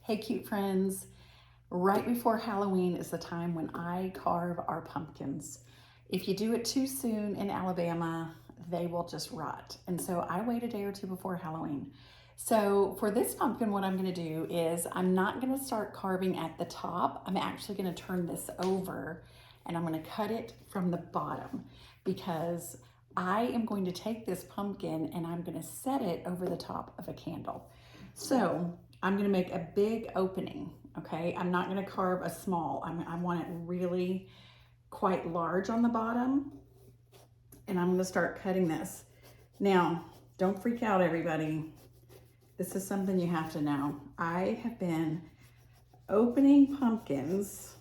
Hey cute friends, right before Halloween is the time when I carve our pumpkins. If you do it too soon in Alabama, they will just rot. And so I wait a day or two before Halloween. So for this pumpkin, what I'm gonna do is I'm not gonna start carving at the top. I'm actually gonna turn this over and I'm gonna cut it from the bottom because I am going to take this pumpkin and I'm gonna set it over the top of a candle. So I'm gonna make a big opening, okay? I'm not gonna carve a small. I want it really quite large on the bottom. And I'm gonna start cutting this. Now, don't freak out, everybody. This is something you have to know. I have been opening pumpkins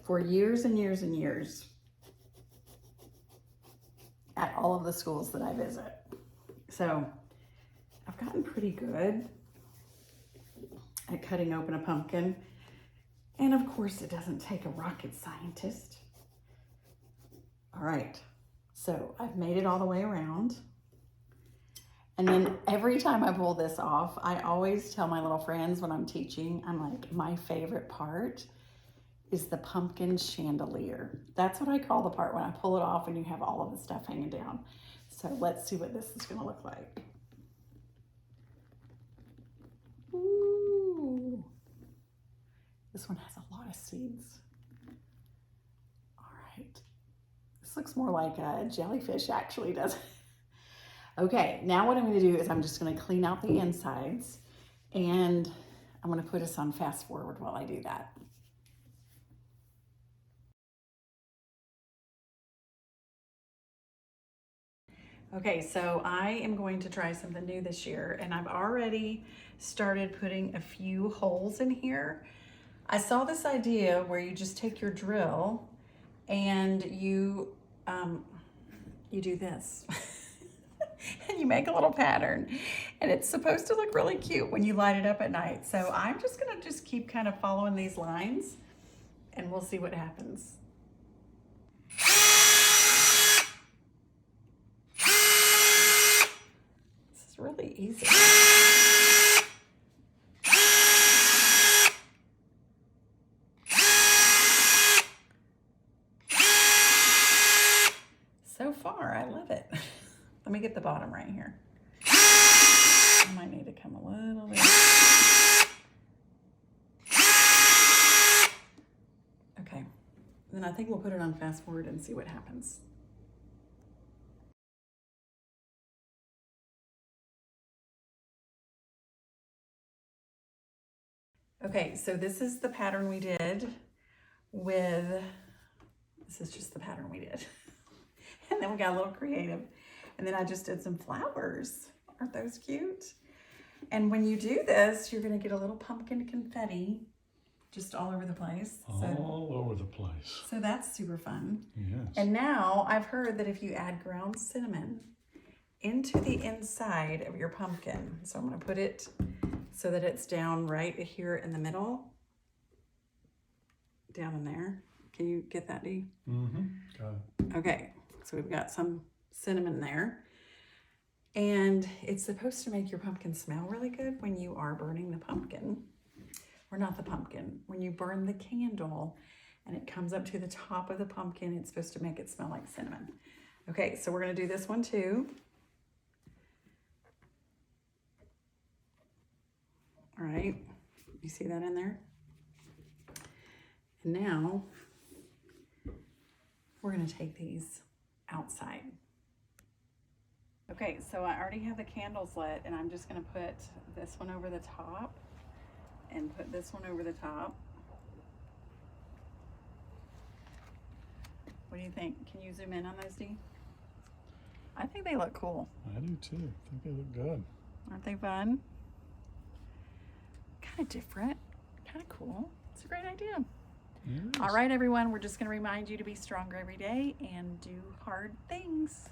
for years and years and years at all of the schools that I visit. So I've gotten pretty good at cutting open a pumpkin. And of course, it doesn't take a rocket scientist. All right, so I've made it all the way around. And then every time I pull this off, I always tell my little friends when I'm teaching, I'm like, my favorite part is the pumpkin chandelier. That's what I call the part when I pull it off and you have all of the stuff hanging down. So let's see what this is gonna look like. Ooh. This one has a lot of seeds. All right. This looks more like a jellyfish actually, doesn't it? Okay, now what I'm gonna do is I'm just gonna clean out the insides and I'm gonna put us on fast forward while I do that. Okay, so I am going to try something new this year and I've already started putting a few holes in here. I saw this idea where you just take your drill and you do this and you make a little pattern and it's supposed to look really cute when you light it up at night. So I'm just gonna keep kind of following these lines and we'll see what happens. This is really easy. So far, I love it. Let me get the bottom right here. I might need to come a little bit. Okay, then I think we'll put it on fast forward and see what happens. Okay, so this is the pattern we did with, this is just the pattern we did. And then we got a little creative. And then I just did some flowers. Aren't those cute? And when you do this, you're gonna get a little pumpkin confetti just all over the place. All over the place. So that's super fun. Yes. And now I've heard that if you add ground cinnamon into the inside of your pumpkin, so I'm gonna put it so that it's down right here in the middle. Down in there. Can you get that, Dee? Mm-hmm. Got it. Okay, so we've got some cinnamon there. And it's supposed to make your pumpkin smell really good when you are burning the pumpkin. Or not the pumpkin, when you burn the candle and it comes up to the top of the pumpkin, it's supposed to make it smell like cinnamon. Okay, so we're gonna do this one too. All right, you see that in there? And now we're gonna take these outside. Okay, so I already have the candles lit and I'm just gonna put this one over the top and put this one over the top. What do you think? Can you zoom in on those, Dee? I think they look cool. I do too. I think they look good. Aren't they fun? Kind of different, kind of cool. It's a great idea. Yes. All right, everyone, we're just gonna remind you to be stronger every day and do hard things.